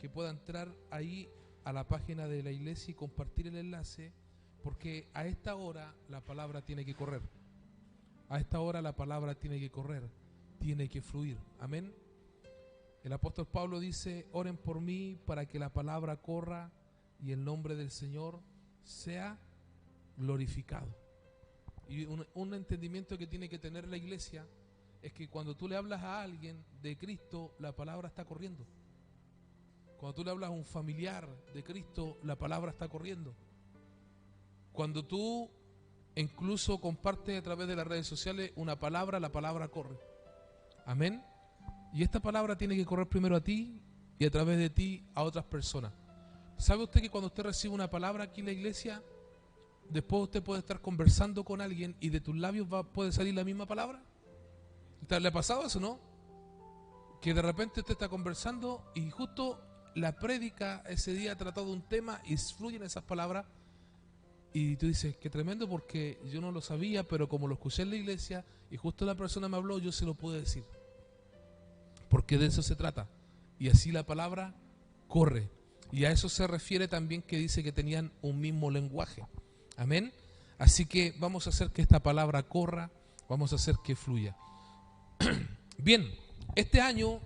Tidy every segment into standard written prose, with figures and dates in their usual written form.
que pueda entrar ahí a la página de la iglesia y compartir el enlace, porque a esta hora la palabra tiene que correr. A esta hora la palabra tiene que correr, tiene que fluir. Amén. El apóstol Pablo dice: oren por mí para que la palabra corra y el nombre del Señor sea glorificado. Y un entendimiento que tiene que tener la iglesia es que cuando tú le hablas a alguien de Cristo, la palabra está corriendo. Cuando tú le hablas a un familiar de Cristo, la palabra está corriendo. Cuando tú incluso compartes a través de las redes sociales una palabra, la palabra corre. Amén. Y esta palabra tiene que correr primero a ti y a través de ti a otras personas. ¿Sabe usted que cuando usted recibe una palabra aquí en la iglesia, después usted puede estar conversando con alguien y de tus labios puede salir la misma palabra? ¿Le ha pasado eso, no? Que de repente usted está conversando y justo la prédica ese día ha tratado un tema y fluyen esas palabras y tú dices: qué tremendo, porque yo no lo sabía, pero como lo escuché en la iglesia y justo la persona me habló, yo se lo pude decir. Porque de eso se trata. Y así la palabra corre. Y a eso se refiere también que dice que tenían un mismo lenguaje. Amén. Así que vamos a hacer que esta palabra corra, vamos a hacer que fluya. Bien, este año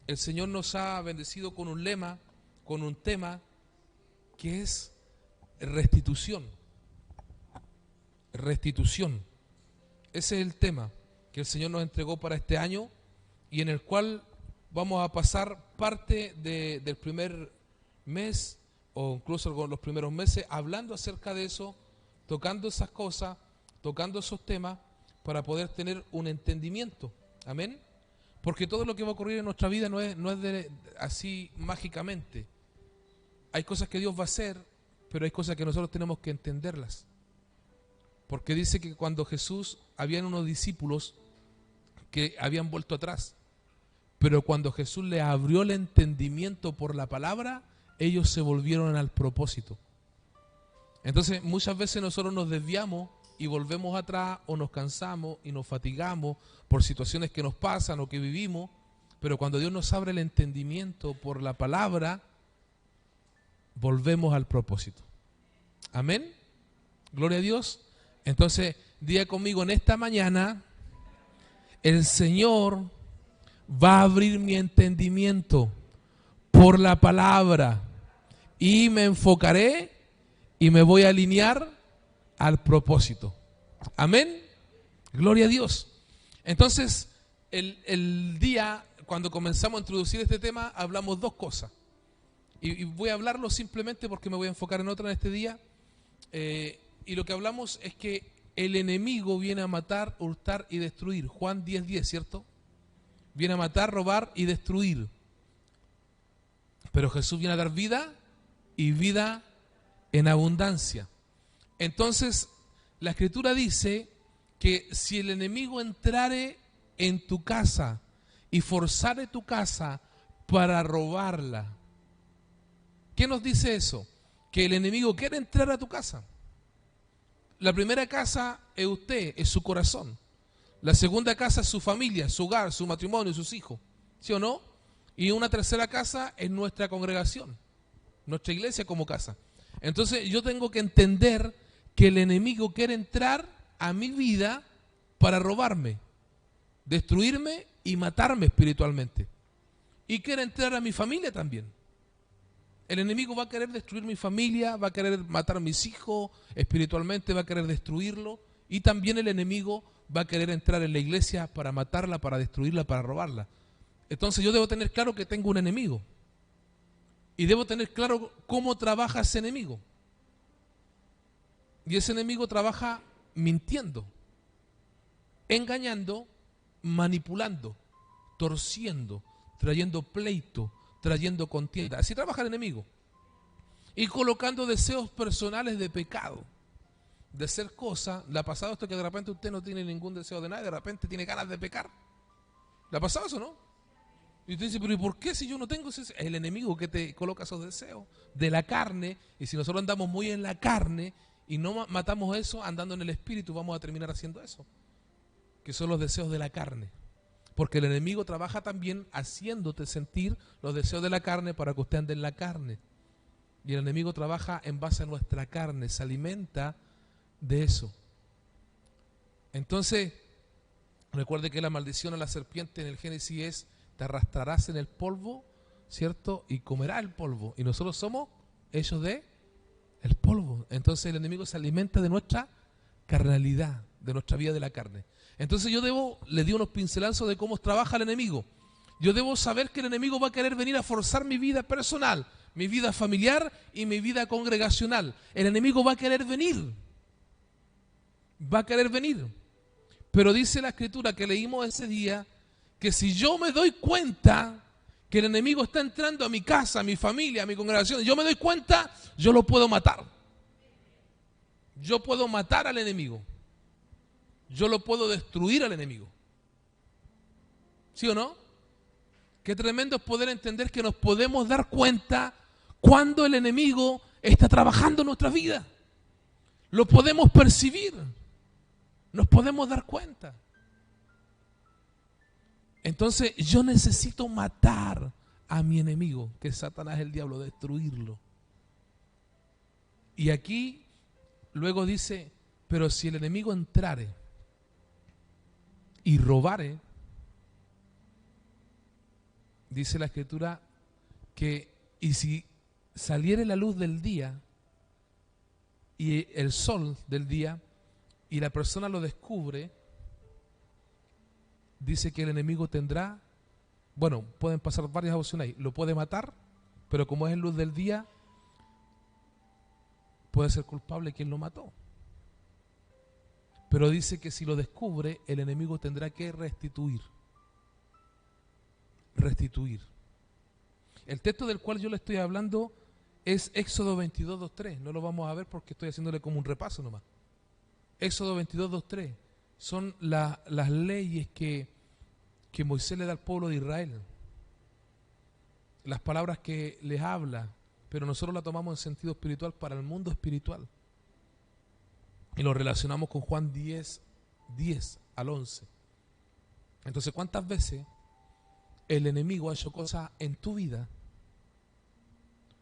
el Señor nos ha bendecido con un lema, con un tema que es restitución. Restitución. Ese es el tema que el Señor nos entregó para este año y en el cual vamos a pasar parte del primer mes o incluso los primeros meses hablando acerca de eso, tocando esas cosas, tocando esos temas para poder tener un entendimiento. Amén. Porque todo lo que va a ocurrir en nuestra vida no es así mágicamente. Hay cosas que Dios va a hacer, pero hay cosas que nosotros tenemos que entenderlas. Porque dice que cuando Jesús, habían unos discípulos que habían vuelto atrás, pero cuando Jesús les abrió el entendimiento por la palabra, ellos se volvieron al propósito. Entonces muchas veces nosotros nos desviamos y volvemos atrás, o nos cansamos y nos fatigamos por situaciones que nos pasan o que vivimos, pero cuando Dios nos abre el entendimiento por la palabra, volvemos al propósito. Amén. Gloria a Dios. Entonces, diga conmigo: en esta mañana el Señor va a abrir mi entendimiento por la palabra y me enfocaré y me voy a alinear al propósito. Amén. Gloria a Dios. Entonces, el día, cuando comenzamos a introducir este tema, hablamos dos cosas. Y voy a hablarlo simplemente porque me voy a enfocar en otra en este día. Y lo que hablamos es que el enemigo viene a matar, hurtar y destruir. Juan 10:10, ¿cierto? Viene a matar, robar y destruir. Pero Jesús viene a dar vida y vida en abundancia. Entonces, la Escritura dice que si el enemigo entrare en tu casa y forzare tu casa para robarla, ¿qué nos dice eso? Que el enemigo quiere entrar a tu casa. La primera casa es usted, es su corazón. La segunda casa es su familia, su hogar, su matrimonio, sus hijos. ¿Sí o no? Y una tercera casa es nuestra congregación, nuestra iglesia como casa. Entonces yo tengo que entender que el enemigo quiere entrar a mi vida para robarme, destruirme y matarme espiritualmente. Y quiere entrar a mi familia también. El enemigo va a querer destruir mi familia, va a querer matar a mis hijos, espiritualmente va a querer destruirlo. Y también el enemigo va a querer entrar en la iglesia para matarla, para destruirla, para robarla. Entonces yo debo tener claro que tengo un enemigo. Y debo tener claro cómo trabaja ese enemigo. Y ese enemigo trabaja mintiendo, engañando, manipulando, torciendo, trayendo pleito, trayendo contienda. Así trabaja el enemigo. Y colocando deseos personales de pecado, de hacer cosas. ¿Le ha pasado esto que de repente usted no tiene ningún deseo de nada y de repente tiene ganas de pecar? ¿Le ha pasado eso, no? Y usted dice, pero ¿y por qué si yo no tengo ese deseo? Es el enemigo que te coloca esos deseos de la carne. Y si nosotros andamos muy en la carne y no matamos eso andando en el espíritu, vamos a terminar haciendo eso, que son los deseos de la carne. Porque el enemigo trabaja también haciéndote sentir los deseos de la carne para que usted ande en la carne. Y el enemigo trabaja en base a nuestra carne, se alimenta de eso. Entonces, recuerde que la maldición a la serpiente en el Génesis es: te arrastrarás en el polvo, ¿cierto? Y comerás el polvo. Y nosotros somos hechos de el polvo. Entonces el enemigo se alimenta de nuestra carnalidad, de nuestra vida de la carne. Entonces le di unos pincelazos de cómo trabaja el enemigo. Yo debo saber que el enemigo va a querer venir a forzar mi vida personal, mi vida familiar y mi vida congregacional. El enemigo va a querer venir. Va a querer venir. Pero dice la escritura que leímos ese día que si yo me doy cuenta que el enemigo está entrando a mi casa, a mi familia, a mi congregación, yo me doy cuenta, yo lo puedo matar. Yo puedo matar al enemigo. Yo lo puedo destruir al enemigo. ¿Sí o no? Qué tremendo es poder entender que nos podemos dar cuenta cuando el enemigo está trabajando en nuestra vida. Lo podemos percibir. Nos podemos dar cuenta. Entonces yo necesito matar a mi enemigo, que es Satanás, el diablo, destruirlo. Y aquí luego dice: pero si el enemigo entrare y robare, dice la escritura que, y si saliere la luz del día y el sol del día y la persona lo descubre, dice que el enemigo tendrá, bueno, pueden pasar varias opciones ahí, lo puede matar, pero como es en luz del día, puede ser culpable quien lo mató. Pero dice que si lo descubre, el enemigo tendrá que restituir. Restituir. El texto del cual yo le estoy hablando es Éxodo 22, 2, 3. No lo vamos a ver porque estoy haciéndole como un repaso nomás. Éxodo 22, 2, 3. Son las leyes que Moisés le da al pueblo de Israel. Las palabras que les habla, pero nosotros la tomamos en sentido espiritual para el mundo espiritual. Y lo relacionamos con Juan 10, 10 al 11. Entonces, ¿cuántas veces el enemigo ha hecho cosas en tu vida?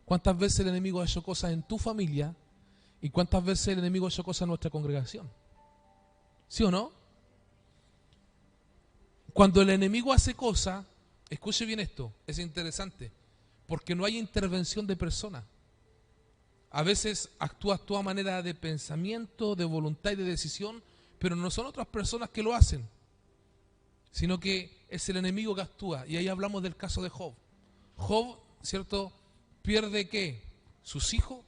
¿Cuántas veces el enemigo ha hecho cosas en tu familia? ¿Y cuántas veces el enemigo ha hecho cosas en nuestra congregación? ¿Sí o no? Cuando el enemigo hace cosas, escuche bien esto, es interesante, porque no hay intervención de persona. A veces actúa a manera de pensamiento, de voluntad y de decisión, pero no son otras personas que lo hacen, sino que es el enemigo que actúa. Y ahí hablamos del caso de Job. Job, ¿cierto?, pierde ¿qué? Sus hijos,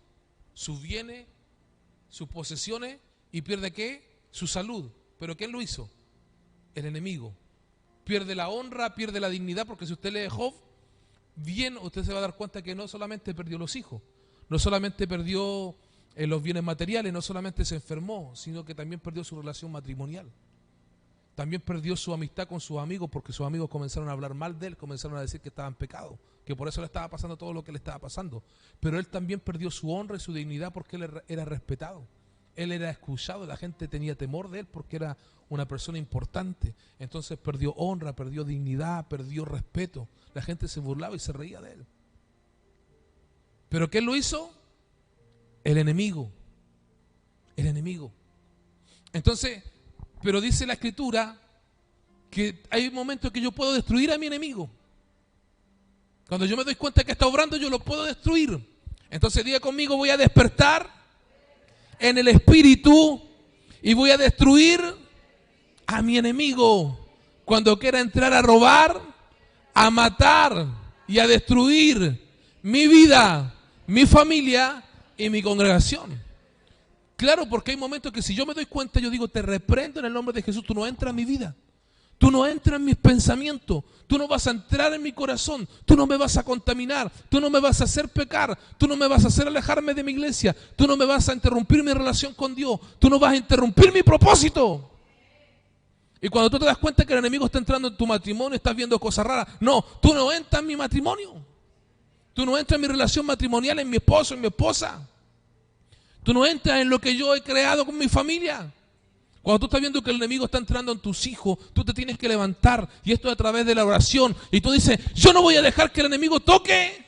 sus bienes, sus posesiones, y pierde ¿qué? Su salud. ¿Pero quién lo hizo? El enemigo. Pierde la honra, pierde la dignidad, porque si usted lee Job, bien, usted se va a dar cuenta que no solamente perdió los hijos, no solamente perdió los bienes materiales, no solamente se enfermó, sino que también perdió su relación matrimonial. También perdió su amistad con sus amigos, porque sus amigos comenzaron a hablar mal de él, comenzaron a decir que estaba en pecado, que por eso le estaba pasando todo lo que le estaba pasando. Pero él también perdió su honra y su dignidad porque él era respetado. Él era escuchado, la gente tenía temor de él porque era una persona importante. Entonces perdió honra, perdió dignidad, perdió respeto. La gente se burlaba y se reía de él. ¿Pero quién lo hizo? El enemigo. El enemigo. Entonces, pero dice la escritura que hay momentos que yo puedo destruir a mi enemigo. Cuando yo me doy cuenta que está obrando, yo lo puedo destruir. Entonces diga conmigo: voy a despertar en el espíritu y voy a destruir a mi enemigo cuando quiera entrar a robar, a matar y a destruir mi vida, mi familia y mi congregación. Claro, porque hay momentos que si yo me doy cuenta, yo digo: te reprendo en el nombre de Jesús, tú no entras en mi vida, tú no entras en mis pensamientos, tú no vas a entrar en mi corazón, tú no me vas a contaminar, tú no me vas a hacer pecar, tú no me vas a hacer alejarme de mi iglesia, tú no me vas a interrumpir mi relación con Dios, tú no vas a interrumpir mi propósito. Y cuando tú te das cuenta que el enemigo está entrando en tu matrimonio, estás viendo cosas raras, no, tú no entras en mi matrimonio, tú no entras en mi relación matrimonial, en mi esposo, en mi esposa, tú no entras en lo que yo he creado con mi familia. Cuando tú estás viendo que el enemigo está entrando en tus hijos, tú te tienes que levantar, y esto es a través de la oración, y tú dices, yo no voy a dejar que el enemigo toque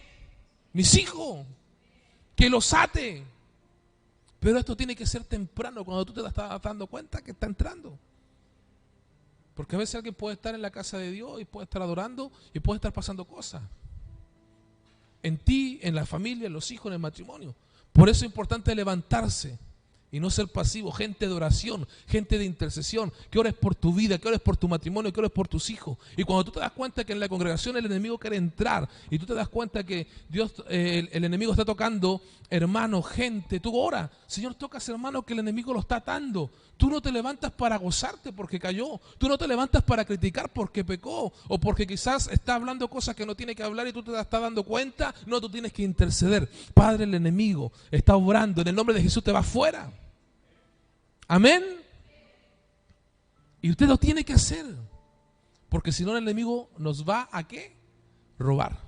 mis hijos, que los ate. Pero esto tiene que ser temprano, cuando tú te estás dando cuenta que está entrando. Porque a veces alguien puede estar en la casa de Dios y puede estar adorando y puede estar pasando cosas. En ti, en la familia, en los hijos, en el matrimonio. Por eso es importante levantarse y no ser pasivo, gente de oración, gente de intercesión, que ores por tu vida, que ores por tu matrimonio, que ores por tus hijos. Y cuando tú te das cuenta que en la congregación el enemigo quiere entrar y tú te das cuenta que Dios, el enemigo está tocando, hermano, gente, tú ora, Señor, tocas, hermano, que el enemigo lo está atando. Tú no te levantas para gozarte porque cayó, tú no te levantas para criticar porque pecó o porque quizás está hablando cosas que no tiene que hablar y tú te estás dando cuenta. No, tú tienes que interceder. Padre, el enemigo está obrando, en el nombre de Jesús te va fuera. Amén. Y usted lo tiene que hacer, porque si no el enemigo nos va a ¿qué? Robar,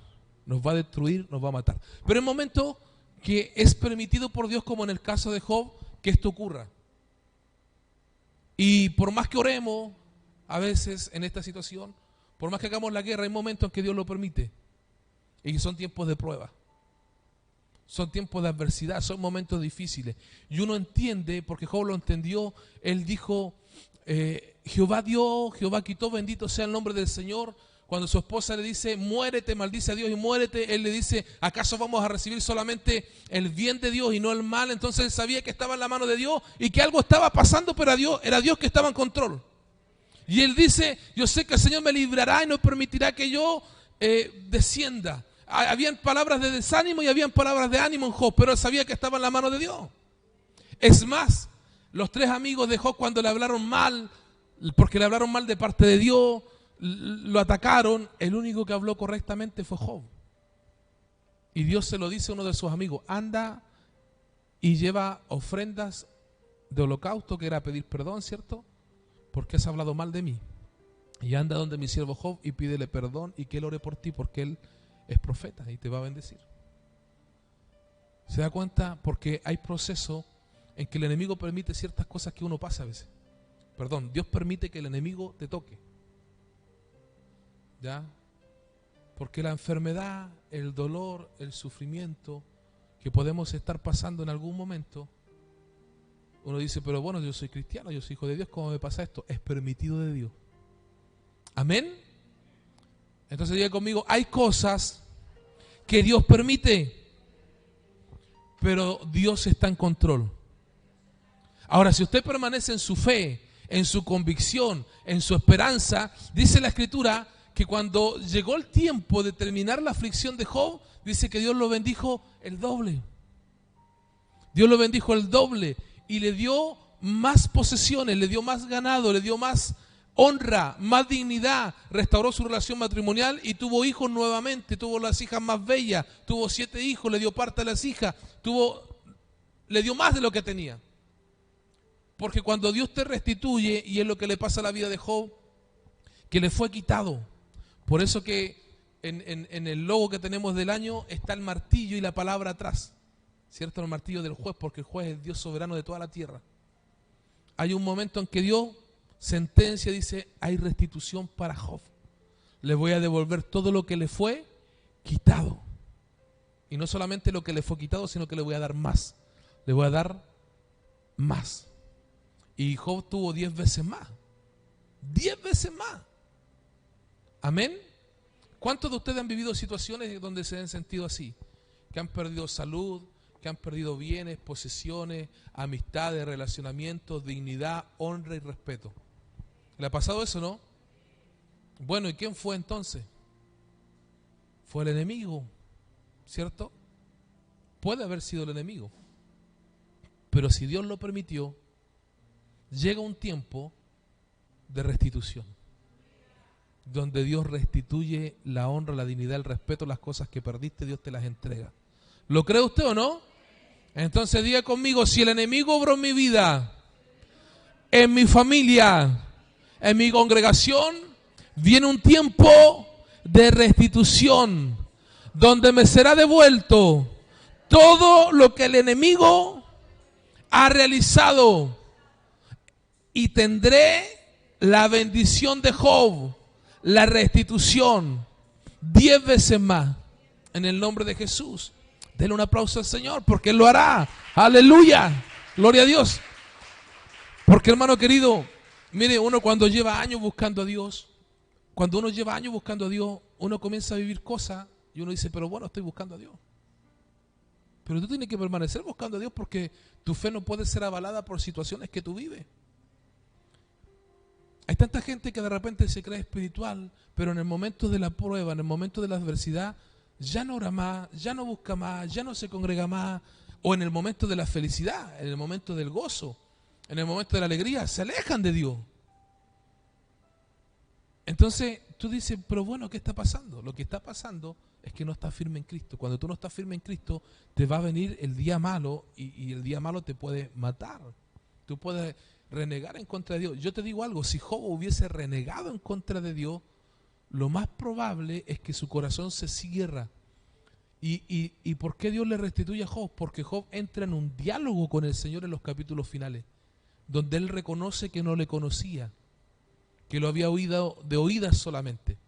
nos va a destruir, nos va a matar. Pero en momento que es permitido por Dios, como en el caso de Job, que esto ocurra. Y por más que oremos a veces en esta situación, por más que hagamos la guerra, hay momentos en que Dios lo permite. Y son tiempos de prueba. Son tiempos de adversidad, son momentos difíciles. Y uno entiende, porque Job lo entendió, él dijo, Jehová dio, Jehová quitó, bendito sea el nombre del Señor. Cuando su esposa le dice, muérete, maldice a Dios y muérete, él le dice, ¿acaso vamos a recibir solamente el bien de Dios y no el mal? Entonces él sabía que estaba en la mano de Dios y que algo estaba pasando, pero era Dios que estaba en control. Y él dice, yo sé que el Señor me librará y no permitirá que yo descienda. Habían palabras de desánimo y habían palabras de ánimo en Job, pero él sabía que estaba en la mano de Dios. Es más, los tres amigos de Job, cuando le hablaron mal, porque le hablaron mal de parte de Dios, lo atacaron, el único que habló correctamente fue Job. Y Dios se lo dice a uno de sus amigos, anda y lleva ofrendas de holocausto, que era pedir perdón, ¿cierto? Porque has hablado mal de mí. Y anda donde mi siervo Job y pídele perdón y que él ore por ti, porque él es profeta y te va a bendecir. ¿Se da cuenta? Porque hay procesos en que el enemigo permite ciertas cosas que uno pasa a veces. Perdón, Dios permite que el enemigo te toque. ¿Ya? Porque la enfermedad, el dolor, el sufrimiento que podemos estar pasando en algún momento, uno dice, pero bueno, yo soy cristiano, yo soy hijo de Dios, ¿cómo me pasa esto? Es permitido de Dios. Amén. Entonces diga conmigo, hay cosas que Dios permite, pero Dios está en control. Ahora, si usted permanece en su fe, en su convicción, en su esperanza, dice la Escritura que cuando llegó el tiempo de terminar la aflicción de Job, dice que Dios lo bendijo el doble. Dios lo bendijo el doble y le dio más posesiones, le dio más ganado, le dio más honra, más dignidad, restauró su relación matrimonial y tuvo hijos nuevamente, tuvo las hijas más bellas, tuvo 7 hijos, le dio parte a las hijas, le dio más de lo que tenía. Porque cuando Dios te restituye, y es lo que le pasa a la vida de Job, que le fue quitado. Por eso que en el logo que tenemos del año está el martillo y la palabra atrás, ¿cierto? El martillo del juez, porque el juez es Dios soberano de toda la tierra. Hay un momento en que Dios sentencia, dice, hay restitución para Job. Le voy a devolver todo lo que le fue quitado. Y no solamente lo que le fue quitado, sino que le voy a dar más. Le voy a dar más. Y Job tuvo 10 veces más. 10 veces más. Amén. ¿Cuántos de ustedes han vivido situaciones donde se han sentido así? Que han perdido salud, que han perdido bienes, posesiones, amistades, relacionamientos, dignidad, honra y respeto. ¿Le ha pasado eso, no? Bueno, ¿y quién fue entonces? Fue el enemigo, ¿cierto? Puede haber sido el enemigo. Pero si Dios lo permitió, llega un tiempo de restitución, donde Dios restituye la honra, la dignidad, el respeto, las cosas que perdiste, Dios te las entrega. ¿Lo cree usted o no? Entonces diga conmigo, si el enemigo obró en mi vida, en mi familia, en mi congregación, viene un tiempo de restitución, donde me será devuelto todo lo que el enemigo ha realizado. y tendré la bendición de Job, la restitución 10 veces más en el nombre de Jesús. Denle un aplauso al Señor porque Él lo hará. Aleluya, gloria a Dios. Porque, hermano querido, mire, uno cuando lleva años buscando a Dios, cuando uno lleva años buscando a Dios, uno comienza a vivir cosas y uno dice, pero bueno, estoy buscando a Dios. Pero tú tienes que permanecer buscando a Dios porque tu fe no puede ser avalada por situaciones que tú vives. Hay tanta gente que de repente se cree espiritual, pero en el momento de la prueba, en el momento de la adversidad, ya no ora más, ya no busca más, ya no se congrega más, o en el momento de la felicidad, en el momento del gozo, en el momento de la alegría, se alejan de Dios. Entonces tú dices, pero bueno, ¿qué está pasando? Lo que está pasando es que no estás firme en Cristo. Cuando tú no estás firme en Cristo, te va a venir el día malo y el día malo te puede matar. Tú puedes renegar en contra de Dios. Yo te digo algo, si Job hubiese renegado en contra de Dios, lo más probable es que su corazón se cierra. ¿Y por qué Dios le restituye a Job? Porque Job entra en un diálogo con el Señor en los capítulos finales, donde él reconoce que no le conocía, que lo había oído de oídas solamente.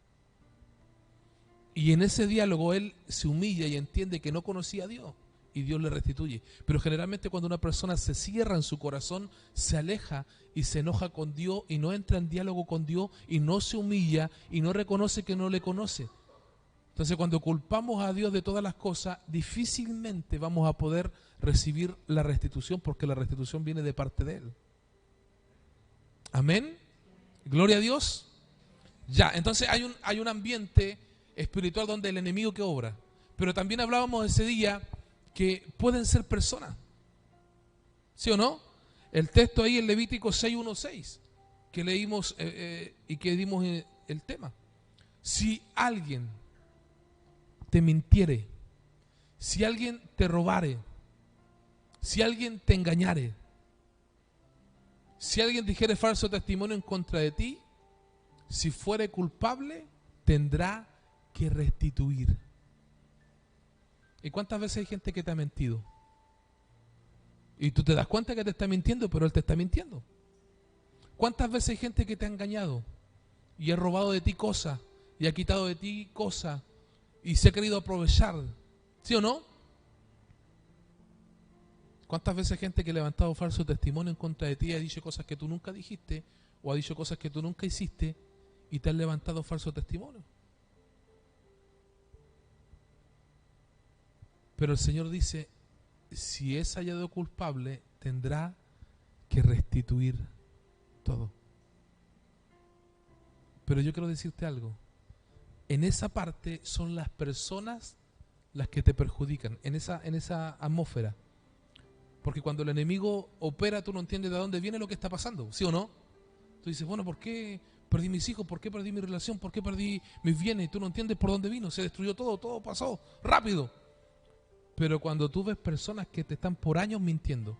Y en ese diálogo él se humilla y entiende que no conocía a Dios y Dios le restituye. Pero generalmente cuando una persona se cierra en su corazón, se aleja y se enoja con Dios y no entra en diálogo con Dios y no se humilla y no reconoce que no le conoce. Entonces cuando culpamos a Dios de todas las cosas, difícilmente vamos a poder recibir la restitución porque la restitución viene de parte de Él. Amén. Gloria a Dios. Ya, entonces hay un ambiente espiritual donde el enemigo que obra. Pero también hablábamos ese día que pueden ser personas. ¿Sí o no? El texto ahí en Levítico 6:1-6 que leímos y que dimos el tema. Si alguien te mintiere, si alguien te robare, si alguien te engañare, si alguien dijere falso testimonio en contra de ti, si fuere culpable, tendrá que restituir. ¿Y cuántas veces hay gente que te ha mentido? Y tú te das cuenta que te está mintiendo, pero él te está mintiendo. ¿Cuántas veces hay gente que te ha engañado y ha robado de ti cosas y ha quitado de ti cosas y se ha querido aprovechar? ¿Sí o no? ¿Cuántas veces hay gente que ha levantado falso testimonio en contra de ti y ha dicho cosas que tú nunca dijiste o ha dicho cosas que tú nunca hiciste y te han levantado falso testimonio? Pero el Señor dice, si es hallado culpable, tendrá que restituir todo. Pero yo quiero decirte algo. En esa parte son las personas las que te perjudican, en esa atmósfera. Porque cuando el enemigo opera, tú no entiendes de dónde viene lo que está pasando, ¿sí o no? Tú dices, bueno, ¿por qué perdí mis hijos? ¿Por qué perdí mi relación? ¿Por qué perdí mis bienes? Tú no entiendes por dónde vino, se destruyó todo, todo pasó rápido. Pero cuando tú ves personas que te están por años mintiendo,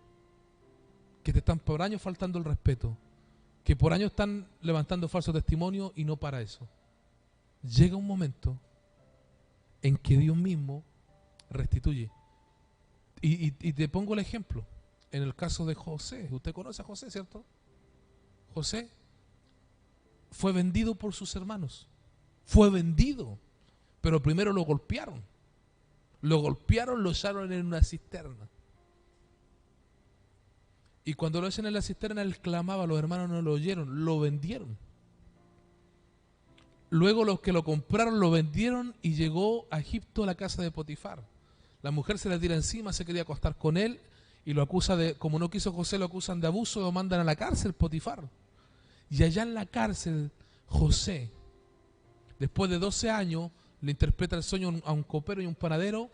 que te están por años faltando el respeto, que por años están levantando falso testimonio y no para eso, llega un momento en que Dios mismo restituye. Y te pongo el ejemplo, en el caso de José. Usted conoce a José, ¿cierto? José fue vendido por sus hermanos. Fue vendido, pero primero lo golpearon. Lo echaron en una cisterna. Y cuando lo echan en la cisterna, él clamaba, los hermanos no lo oyeron, lo vendieron. Luego los que lo compraron lo vendieron y llegó a Egipto a la casa de Potifar. La mujer se le tira encima, se quería acostar con él y lo acusa de, como no quiso José, lo acusan de abuso y lo mandan a la cárcel, Potifar. Y allá en la cárcel, José, después de 12 años, le interpreta el sueño a un copero y un panadero.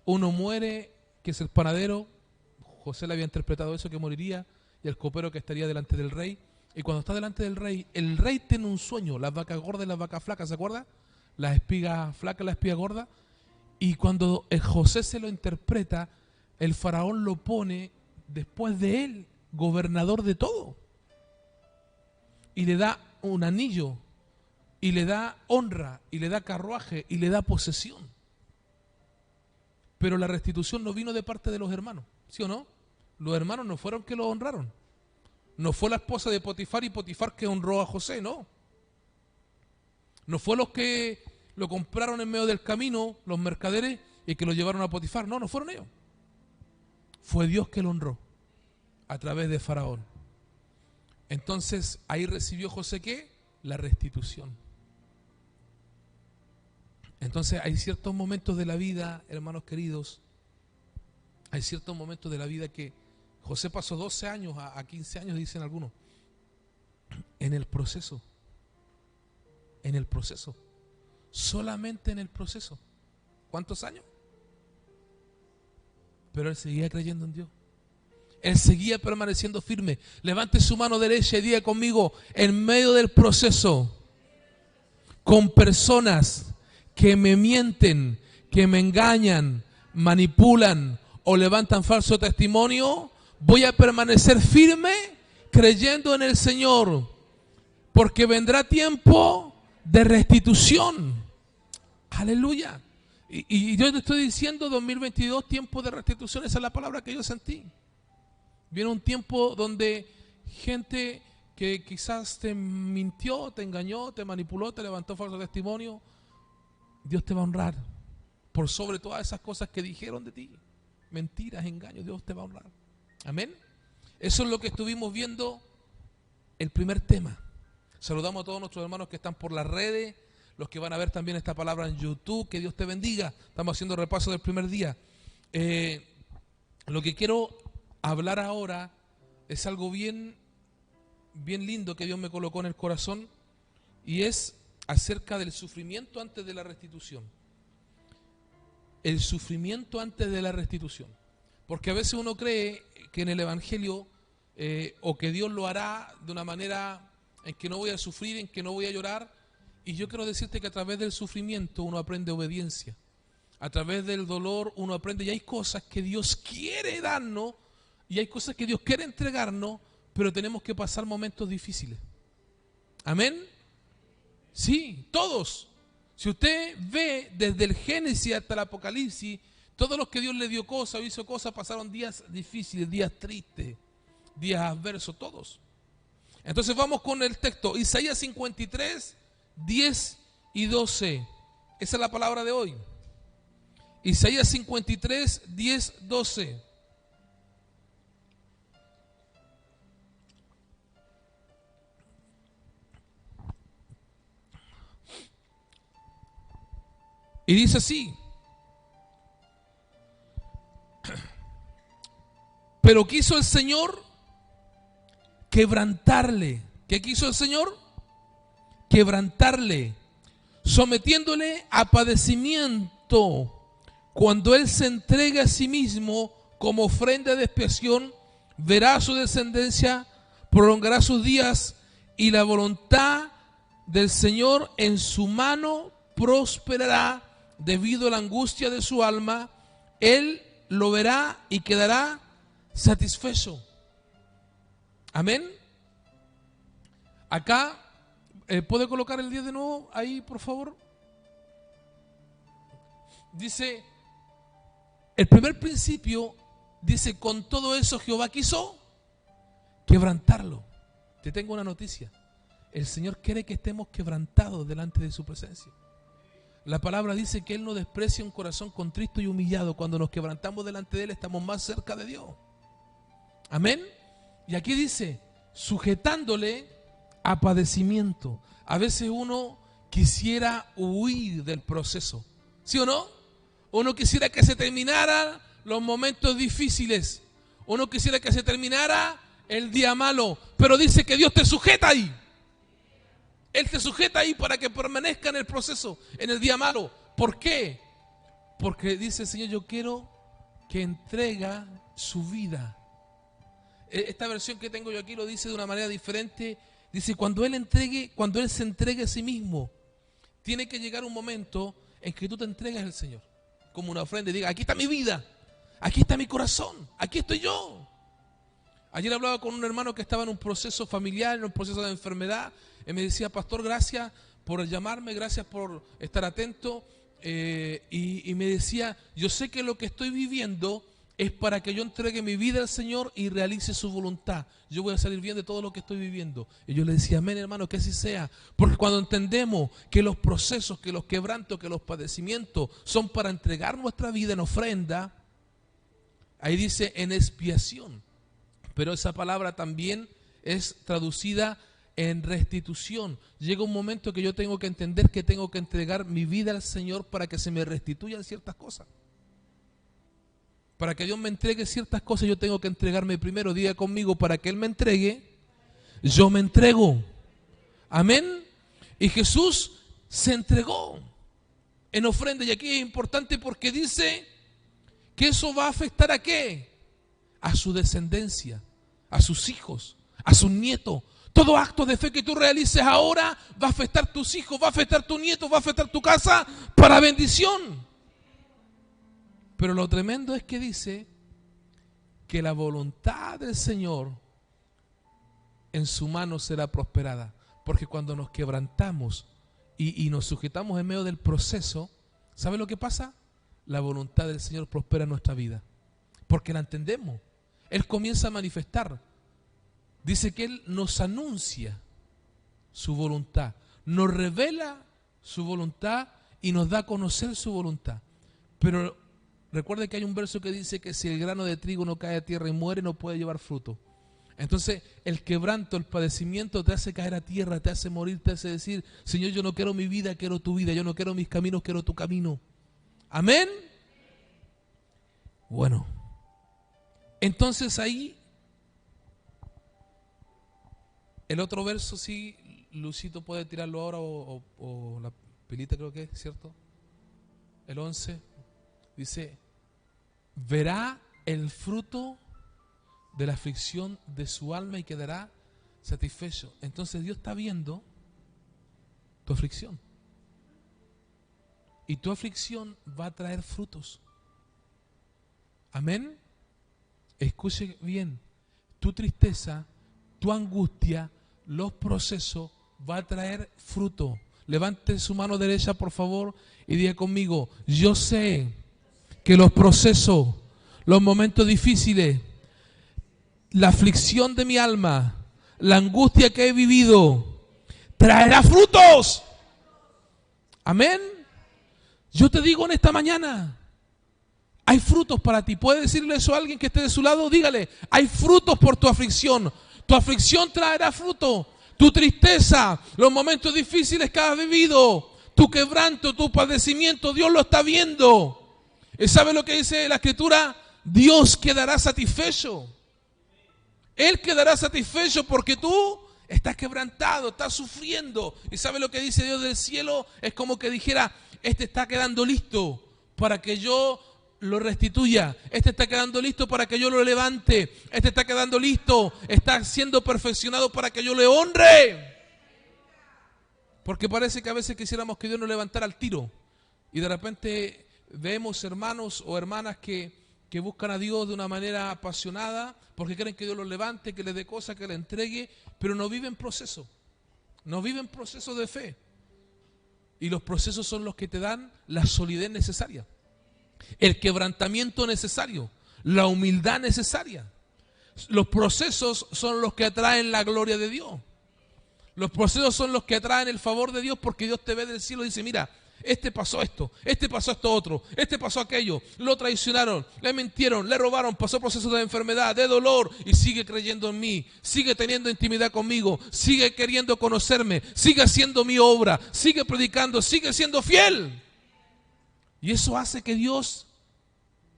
Uno muere, que es el panadero. José le había interpretado eso, que moriría, y el copero que estaría delante del rey. Y cuando está delante del rey, el rey tiene un sueño, las vacas gordas y las vacas flacas, ¿se acuerda? Las espigas flacas y las espigas gordas. Y cuando José se lo interpreta, el faraón lo pone, después de él, gobernador de todo. Y le da un anillo, y le da honra, y le da carruaje, y le da posesión. Pero la restitución no vino de parte de los hermanos, ¿sí o no? Los hermanos no fueron que lo honraron. no fue la esposa de Potifar y Potifar que honró a José, no. No fue los que lo compraron en medio del camino, los mercaderes, y que lo llevaron a Potifar. No, no fueron ellos. Fue Dios que lo honró a través de Faraón. Entonces ahí recibió José ¿qué? La restitución. Entonces hay ciertos momentos de la vida, hermanos queridos, hay ciertos momentos de la vida que José pasó 12 años a 15 años, dicen algunos, en el proceso, solamente en el proceso. ¿Cuántos años? Pero él seguía creyendo en Dios. Él seguía permaneciendo firme. Levante su mano derecha y diga conmigo, en medio del proceso, con personas que me mienten, que me engañan, manipulan o levantan falso testimonio, voy a permanecer firme creyendo en el Señor, porque vendrá tiempo de restitución. Aleluya. Y yo te estoy diciendo 2022, tiempo de restitución. Esa es la palabra que yo sentí. Viene un tiempo donde gente que quizás te mintió, te engañó, te manipuló, te levantó falso testimonio, Dios te va a honrar por sobre todas esas cosas que dijeron de ti. Mentiras, engaños, Dios te va a honrar. Amén. Eso es lo que estuvimos viendo, el primer tema. Saludamos a todos nuestros hermanos que están por las redes, los que van a ver también esta palabra en YouTube. Que Dios te bendiga. Estamos haciendo repaso del primer día. Lo que quiero hablar ahora es algo bien lindo que Dios me colocó en el corazón, y es acerca del sufrimiento antes de la restitución. El sufrimiento antes de la restitución. Porque a veces uno cree que en el Evangelio o que Dios lo hará de una manera en que no voy a sufrir, en que no voy a llorar. Y yo quiero decirte que a través del sufrimiento uno aprende obediencia. A través del dolor uno aprende, y hay cosas que Dios quiere darnos, y hay cosas que Dios quiere entregarnos, pero tenemos que pasar momentos difíciles. Amén. Sí, todos. Si usted ve desde el Génesis hasta el Apocalipsis, todos los que Dios le dio cosas o hizo cosas pasaron días difíciles, días tristes, días adversos, todos. Entonces vamos con el texto, Isaías 53, 10 y 12. Esa es la palabra de hoy. Isaías 53, 10, 12. Y dice así: pero quiso el Señor quebrantarle. ¿Qué quiso el Señor? Quebrantarle, sometiéndole a padecimiento. Cuando Él se entregue a sí mismo como ofrenda de expiación, verá su descendencia, prolongará sus días, y la voluntad del Señor en su mano prosperará. Debido a la angustia de su alma, Él lo verá y quedará satisfecho. Amén. Acá, ¿puede colocar el 10 de nuevo ahí, por favor? Dice, el primer principio, dice, con todo eso Jehová quiso quebrantarlo. Te tengo una noticia. El Señor quiere que estemos quebrantados delante de su presencia. La palabra dice que Él no desprecia un corazón contristo y humillado. Cuando nos quebrantamos delante de Él, estamos más cerca de Dios. Amén. Y aquí dice, sujetándole a padecimiento. A veces uno quisiera huir del proceso, ¿sí o no? Uno quisiera que se terminaran los momentos difíciles. Uno quisiera que se terminara el día malo. Pero dice que Dios te sujeta ahí. Él te sujeta ahí para que permanezca en el proceso, en el día malo. ¿Por qué? Porque dice el Señor, yo quiero que entrega su vida. Esta versión que tengo yo aquí lo dice de una manera diferente. Dice, cuando Él se entregue a sí mismo, tiene que llegar un momento en que tú te entregas al Señor como una ofrenda y digas, aquí está mi vida, aquí está mi corazón, aquí estoy yo. Ayer hablaba con un hermano que estaba en un proceso familiar, en un proceso de enfermedad, y me decía, pastor, gracias por llamarme, gracias por estar atento, y me decía, yo sé que lo que estoy viviendo es para que yo entregue mi vida al Señor y realice su voluntad. Yo voy a salir bien de todo lo que estoy viviendo. Y yo le decía, amén, hermano, que así sea. Porque cuando entendemos que los procesos, que los quebrantos, que los padecimientos son para entregar nuestra vida en ofrenda, ahí dice en expiación. Pero esa palabra también es traducida en restitución. Llega un momento que yo tengo que entender que tengo que entregar mi vida al Señor para que se me restituyan ciertas cosas. Para que Dios me entregue ciertas cosas, yo tengo que entregarme primero. Diga conmigo, para que Él me entregue, yo me entrego. Amén. Y Jesús se entregó en ofrenda. Y aquí es importante porque dice que eso va a afectar ¿a qué? A su descendencia, a sus hijos, a sus nietos. Todo acto de fe que tú realices ahora va a afectar a tus hijos, va a afectar a tus nietos, va a afectar a tu casa para bendición. Pero lo tremendo es que dice que la voluntad del Señor en su mano será prosperada. Porque cuando nos quebrantamos y nos sujetamos en medio del proceso, ¿sabe lo que pasa? La voluntad del Señor prospera en nuestra vida. Porque la entendemos. Él comienza a manifestar. Dice que Él nos anuncia su voluntad, nos revela su voluntad y nos da a conocer su voluntad. Pero recuerde que hay un verso que dice que si el grano de trigo no cae a tierra y muere, no puede llevar fruto. Entonces el quebranto, el padecimiento te hace caer a tierra, te hace morir, te hace decir, Señor, yo no quiero mi vida, quiero tu vida, yo no quiero mis caminos, quiero tu camino. Amén. Bueno, entonces ahí el otro verso, sí, Lucito puede tirarlo ahora o la pilita creo que es, ¿cierto? El 11 dice, verá el fruto de la aflicción de su alma y quedará satisfecho. Entonces Dios está viendo tu aflicción. Y tu aflicción va a traer frutos. Amén. Escuche bien, tu tristeza, tu angustia, los procesos va a traer fruto. Levante su mano derecha, por favor, y diga conmigo, yo sé que los procesos, los momentos difíciles, la aflicción de mi alma, la angustia que he vivido, traerá frutos. Amén. Yo te digo en esta mañana, hay frutos para ti. ¿Puede decirle eso a alguien que esté de su lado? Dígale, hay frutos por tu aflicción. Tu aflicción traerá fruto. Tu tristeza, los momentos difíciles que has vivido, tu quebranto, tu padecimiento, Dios lo está viendo. ¿Y sabe lo que dice la Escritura? Dios quedará satisfecho. Él quedará satisfecho porque tú estás quebrantado, estás sufriendo. ¿Y sabe lo que dice Dios del cielo? Es como que dijera, este está quedando listo para que yo lo restituya. Este está quedando listo para que yo lo levante. Este está quedando listo, está siendo perfeccionado para que yo le honre. Porque parece que a veces quisiéramos que Dios nos levantara al tiro. Y de repente vemos hermanos o hermanas que buscan a Dios de una manera apasionada porque creen que Dios los levante, que les dé cosas, que le entregue, pero no viven proceso. No viven proceso de fe. Y los procesos son los que te dan la solidez necesaria, el quebrantamiento necesario, la humildad necesaria. Los procesos son los que atraen la gloria de Dios. Los procesos son los que atraen el favor de Dios, porque Dios te ve del cielo y dice, mira, este pasó esto otro, este pasó aquello, lo traicionaron, le mintieron, le robaron, pasó procesos de enfermedad, de dolor y sigue creyendo en mí, sigue teniendo intimidad conmigo, sigue queriendo conocerme, sigue haciendo mi obra, sigue predicando, sigue siendo fiel. Y eso hace que Dios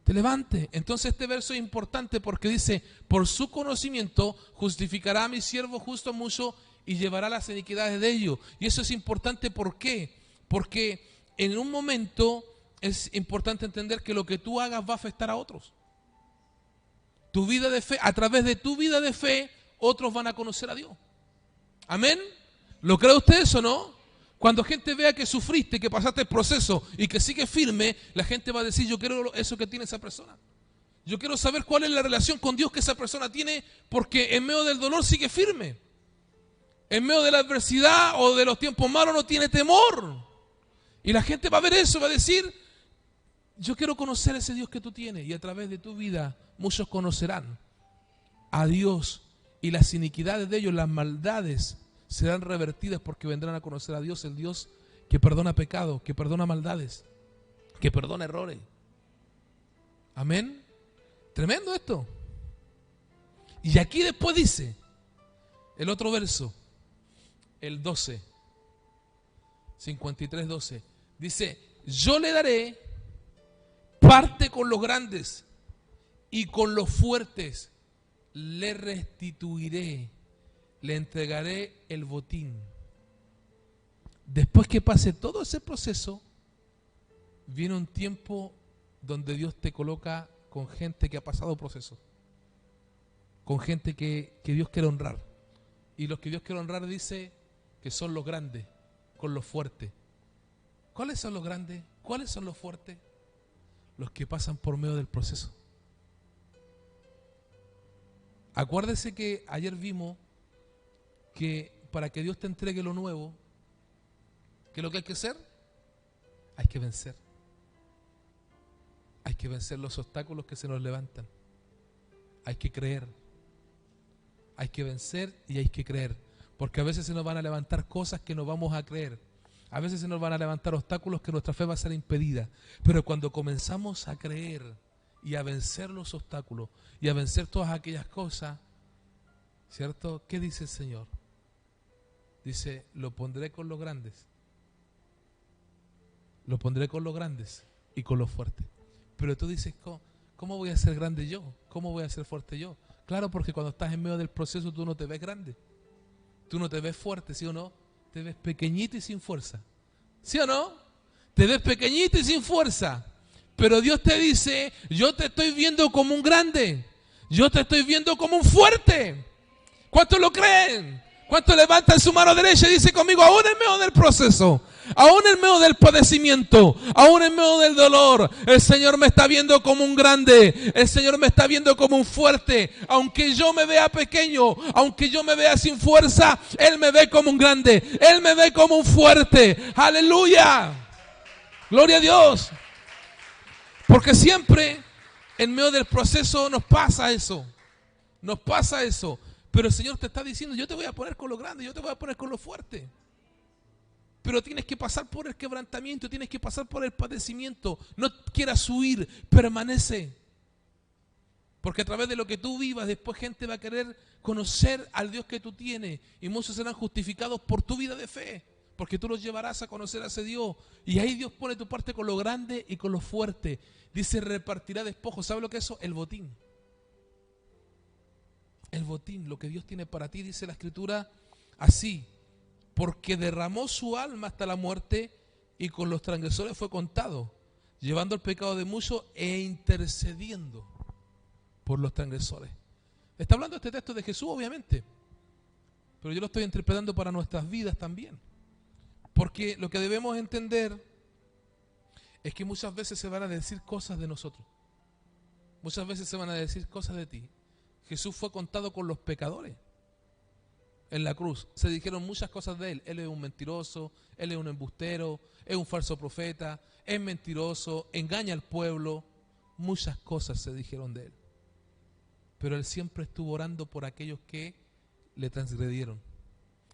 te levante. Entonces este verso es importante porque dice, por su conocimiento justificará a mi siervo justo mucho y llevará las iniquidades de ellos. Y eso es importante, ¿por qué? Porque en un momento es importante entender que lo que tú hagas va a afectar a otros. Tu vida de fe, a través de tu vida de fe, otros van a conocer a Dios. ¿Amén? ¿Lo cree usted eso, no? Cuando gente vea que sufriste, que pasaste el proceso y que sigues firme, la gente va a decir, yo quiero eso que tiene esa persona. Yo quiero saber cuál es la relación con Dios que esa persona tiene, porque en medio del dolor sigue firme. En medio de la adversidad o de los tiempos malos no tiene temor. Y la gente va a ver eso, va a decir, yo quiero conocer ese Dios que tú tienes, y a través de tu vida muchos conocerán a Dios, y las iniquidades de ellos, las maldades, serán revertidas porque vendrán a conocer a Dios, el Dios que perdona pecados, que perdona maldades, que perdona errores. Amén. Tremendo esto. Y aquí después dice, el otro verso, el 12, 53:12, dice, yo le daré parte con los grandes y con los fuertes le restituiré, le entregaré el botín. Después que pase todo ese proceso, viene un tiempo donde Dios te coloca con gente que ha pasado procesos, con gente que Dios quiere honrar. Y los que Dios quiere honrar dice que son los grandes, con los fuertes. ¿Cuáles son los grandes? ¿Cuáles son los fuertes? Los que pasan por medio del proceso. Acuérdese que ayer vimos que para que Dios te entregue lo nuevo, ¿qué es lo que hay que hacer? Hay que vencer. Hay que vencer los obstáculos que se nos levantan. Hay que creer. Hay que vencer y hay que creer. Porque a veces se nos van a levantar cosas que no vamos a creer. A veces se nos van a levantar obstáculos que nuestra fe va a ser impedida. Pero cuando comenzamos a creer y a vencer los obstáculos y a vencer todas aquellas cosas, ¿cierto? ¿Qué dice el Señor? Dice, lo pondré con los grandes. Lo pondré con los grandes y con los fuertes. Pero tú dices, ¿cómo voy a ser grande yo? ¿Cómo voy a ser fuerte yo? Claro, porque cuando estás en medio del proceso tú no te ves grande. Tú no te ves fuerte, ¿sí o no? Te ves pequeñito y sin fuerza. ¿Sí o no? Te ves pequeñito y sin fuerza. Pero Dios te dice, yo te estoy viendo como un grande. Yo te estoy viendo como un fuerte. ¿Cuántos lo creen? ¿Cuántos levantan su mano derecha y dice conmigo, aún en medio del proceso, aún en medio del padecimiento, aún en medio del dolor, el Señor me está viendo como un grande, el Señor me está viendo como un fuerte, aunque yo me vea pequeño, aunque yo me vea sin fuerza, Él me ve como un grande, Él me ve como un fuerte, aleluya, gloria a Dios, porque siempre en medio del proceso nos pasa eso, pero el Señor te está diciendo, yo te voy a poner con lo grande, yo te voy a poner con lo fuerte. Pero tienes que pasar por el quebrantamiento, tienes que pasar por el padecimiento. No quieras huir, permanece. Porque a través de lo que tú vivas, después gente va a querer conocer al Dios que tú tienes. Y muchos serán justificados por tu vida de fe. Porque tú los llevarás a conocer a ese Dios. Y ahí Dios pone tu parte con lo grande y con lo fuerte. Dice, repartirá despojos. ¿Sabe lo que es eso? El botín. El botín, lo que Dios tiene para ti, dice la Escritura así. Porque derramó su alma hasta la muerte y con los transgresores fue contado, llevando el pecado de muchos e intercediendo por los transgresores. Está hablando este texto de Jesús, obviamente, pero yo lo estoy interpretando para nuestras vidas también. Porque lo que debemos entender es que muchas veces se van a decir cosas de nosotros. Muchas veces se van a decir cosas de ti. Jesús fue contado con los pecadores. En la cruz se dijeron muchas cosas de él. Él es un mentiroso, él es un embustero, es un falso profeta, es mentiroso, engaña al pueblo. Muchas cosas se dijeron de él. Pero él siempre estuvo orando por aquellos que le transgredieron.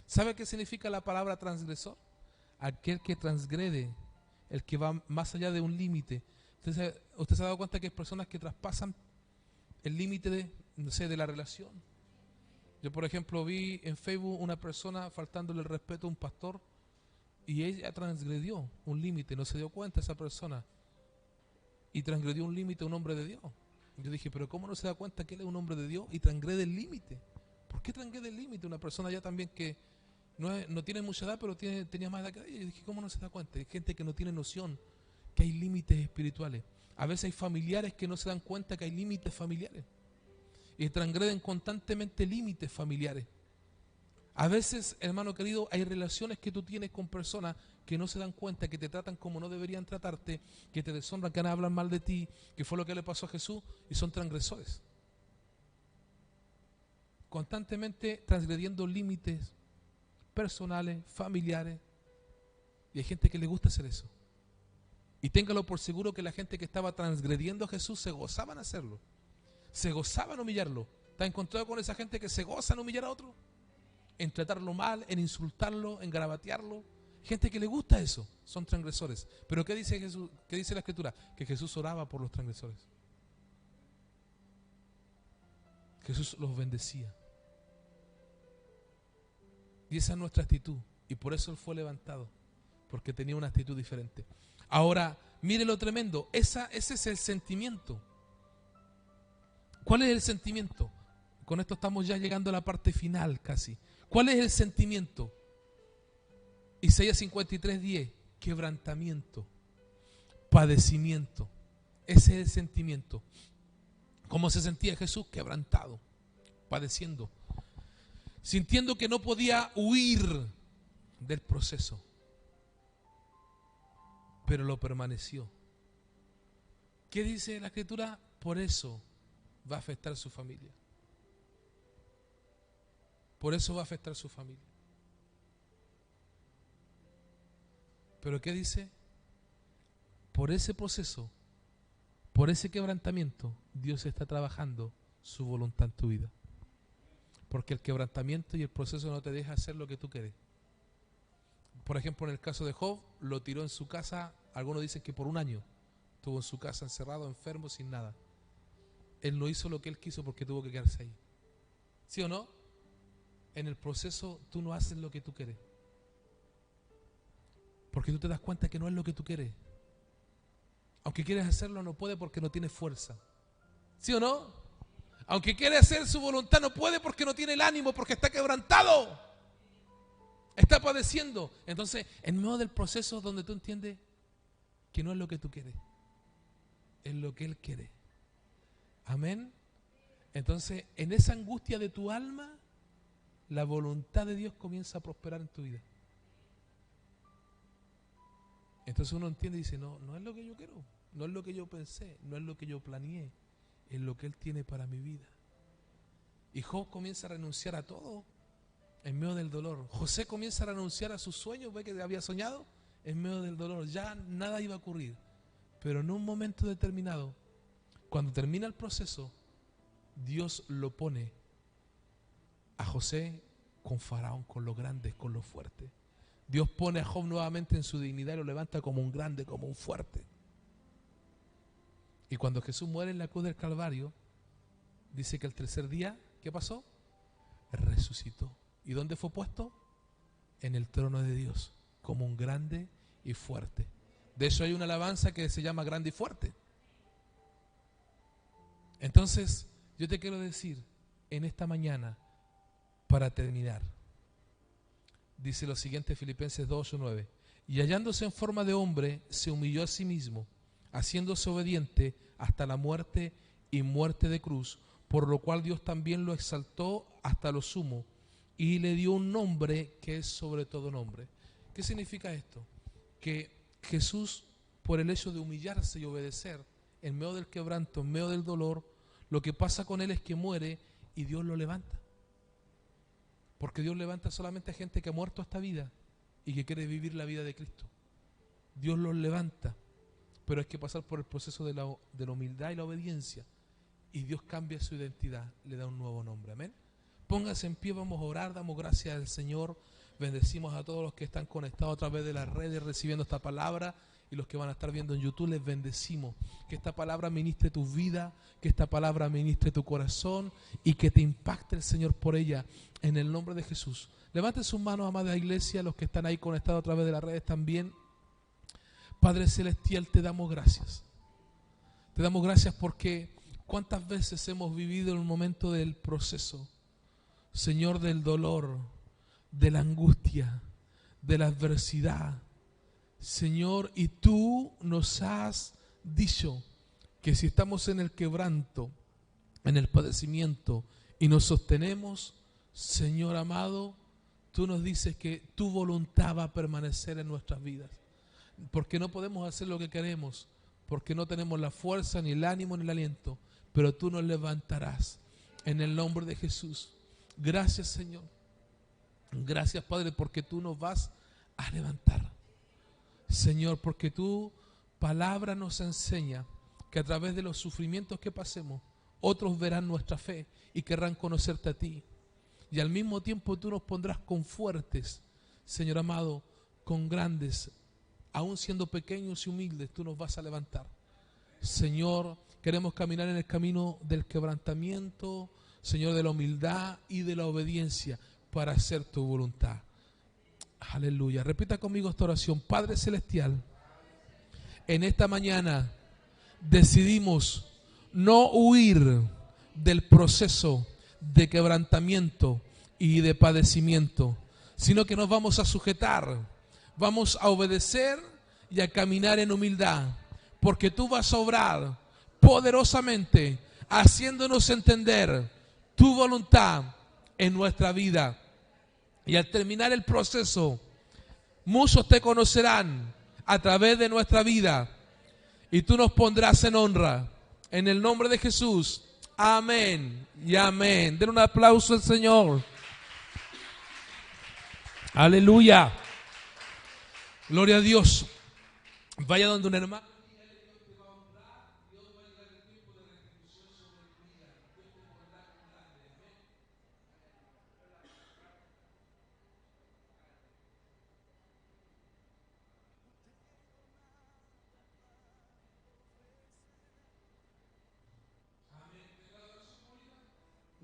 ¿Sabe qué significa la palabra transgresor? Aquel que transgrede, el que va más allá de un límite. ¿Usted se ha dado cuenta que hay personas que traspasan el límite de la relación? Yo, por ejemplo, vi en Facebook una persona faltándole el respeto a un pastor y ella transgredió un límite, no se dio cuenta esa persona y transgredió un límite a un hombre de Dios. Yo dije, pero ¿cómo no se da cuenta que él es un hombre de Dios y transgrede el límite? ¿Por qué transgrede el límite? Una persona ya también que no tiene mucha edad, pero tenía más edad que ella. Yo dije, ¿cómo no se da cuenta? Hay gente que no tiene noción que hay límites espirituales. A veces hay familiares que no se dan cuenta que hay límites familiares. Y transgreden constantemente límites familiares. A veces, hermano querido, hay relaciones que tú tienes con personas que no se dan cuenta, que te tratan como no deberían tratarte, que te deshonran, que hablan mal de ti, que fue lo que le pasó a Jesús, y son transgresores. Constantemente transgrediendo límites personales, familiares, y hay gente que le gusta hacer eso. Y téngalo por seguro que la gente que estaba transgrediendo a Jesús se gozaba en hacerlo. Se gozaba en humillarlo. ¿Te has encontrado con esa gente que se goza en humillar a otro? En tratarlo mal, en insultarlo, en garabatearlo. Gente que le gusta eso, son transgresores. Pero ¿qué dice Jesús? ¿Qué dice la Escritura? Que Jesús oraba por los transgresores. Jesús los bendecía. Y esa es nuestra actitud. Y por eso Él fue levantado. Porque tenía una actitud diferente. Ahora, mire lo tremendo. Ese es el sentimiento. ¿Cuál es el sentimiento? Con esto estamos ya llegando a la parte final casi. ¿Cuál es el sentimiento? Isaías 53:10. Quebrantamiento. Padecimiento. Ese es el sentimiento. ¿Cómo se sentía Jesús? Quebrantado. Padeciendo. Sintiendo que no podía huir del proceso. Pero lo permaneció. ¿Qué dice la Escritura? Por eso va a afectar su familia. Por eso va a afectar su familia. ¿Pero qué dice? Por ese proceso, por ese quebrantamiento, Dios está trabajando su voluntad en tu vida. Porque el quebrantamiento y el proceso no te deja hacer lo que tú quieres. Por ejemplo, en el caso de Job, lo tiró en su casa, algunos dicen que por un año. Estuvo en su casa encerrado, enfermo, sin nada. Él no hizo lo que él quiso porque tuvo que quedarse ahí. ¿Sí o no? En el proceso tú no haces lo que tú quieres. Porque tú te das cuenta que no es lo que tú quieres. Aunque quieres hacerlo, no puede porque no tiene fuerza. ¿Sí o no? Aunque quiere hacer su voluntad, no puede porque no tiene el ánimo, porque está quebrantado. Está padeciendo. Entonces, en medio del proceso donde tú entiendes que no es lo que tú quieres, es lo que Él quiere. Amén. Entonces, en esa angustia de tu alma, la voluntad de Dios comienza a prosperar en tu vida. Entonces uno entiende y dice, no es lo que yo quiero, no es lo que yo pensé, no es lo que yo planeé, es lo que Él tiene para mi vida. Y Job comienza a renunciar a todo en medio del dolor. José comienza a renunciar a sus sueños, ve que había soñado, en medio del dolor. Ya nada iba a ocurrir. Pero en un momento determinado, cuando termina el proceso, Dios lo pone a José con Faraón, con los grandes, con los fuertes. Dios pone a Job nuevamente en su dignidad y lo levanta como un grande, como un fuerte. Y cuando Jesús muere en la cruz del Calvario, dice que el tercer día, ¿qué pasó? Resucitó. ¿Y dónde fue puesto? En el trono de Dios, como un grande y fuerte. De eso hay una alabanza que se llama grande y fuerte. Entonces, yo te quiero decir en esta mañana, para terminar, dice lo siguiente Filipenses 2:8-9. Y hallándose en forma de hombre, se humilló a sí mismo, haciéndose obediente hasta la muerte y muerte de cruz, por lo cual Dios también lo exaltó hasta lo sumo y le dio un nombre que es sobre todo nombre. ¿Qué significa esto? Que Jesús, por el hecho de humillarse y obedecer, en medio del quebranto, en medio del dolor, lo que pasa con Él es que muere y Dios lo levanta. Porque Dios levanta solamente a gente que ha muerto a esta vida y que quiere vivir la vida de Cristo. Dios los levanta, pero hay que pasar por el proceso de la humildad y la obediencia. Y Dios cambia su identidad, le da un nuevo nombre. Amén. Póngase en pie, vamos a orar, damos gracias al Señor. Bendecimos a todos los que están conectados a través de las redes recibiendo esta palabra. Y los que van a estar viendo en YouTube, les bendecimos. Que esta palabra ministre tu vida, que esta palabra ministre tu corazón y que te impacte el Señor por ella, en el nombre de Jesús. Levanten sus manos, amada iglesia, los que están ahí conectados a través de las redes también. Padre Celestial, te damos gracias. Te damos gracias porque cuántas veces hemos vivido el momento del proceso, Señor, del dolor, de la angustia, de la adversidad. Señor, y tú nos has dicho que si estamos en el quebranto, en el padecimiento y nos sostenemos, Señor amado, tú nos dices que tu voluntad va a permanecer en nuestras vidas. Porque no podemos hacer lo que queremos, porque no tenemos la fuerza, ni el ánimo, ni el aliento, pero tú nos levantarás en el nombre de Jesús. Gracias, Señor. Gracias, Padre, porque tú nos vas a levantar. Señor, porque tú palabra nos enseña que a través de los sufrimientos que pasemos, otros verán nuestra fe y querrán conocerte a ti. Y al mismo tiempo tú nos pondrás con fuertes, Señor amado, con grandes, aún siendo pequeños y humildes, tú nos vas a levantar. Señor, queremos caminar en el camino del quebrantamiento, Señor, de la humildad y de la obediencia para hacer tu voluntad. Aleluya. Repita conmigo esta oración. Padre Celestial, en esta mañana decidimos no huir del proceso de quebrantamiento y de padecimiento, sino que nos vamos a sujetar, vamos a obedecer y a caminar en humildad, porque tú vas a obrar poderosamente, haciéndonos entender tu voluntad en nuestra vida. Y al terminar el proceso, muchos te conocerán a través de nuestra vida y tú nos pondrás en honra. En el nombre de Jesús. Amén y amén. Den un aplauso al Señor. Aleluya. Gloria a Dios. Vaya donde un hermano.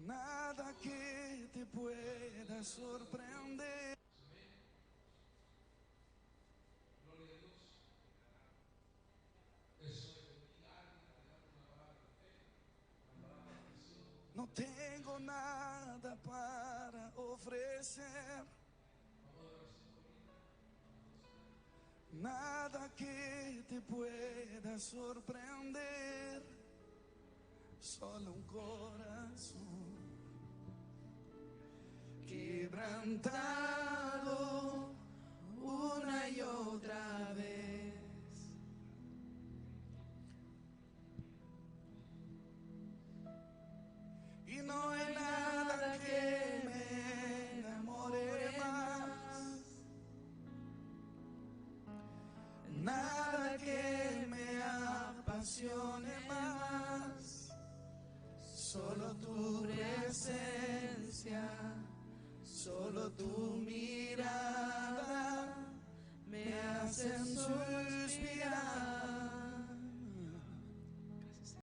Nada que te pueda sorprender. No tengo nada para ofrecer. Nada que te pueda sorprender. Solo un corazón quebrantado una y otra vez. Y no hay nada que me enamore más, nada que me apasione más. Solo tu presencia, solo tu mirada.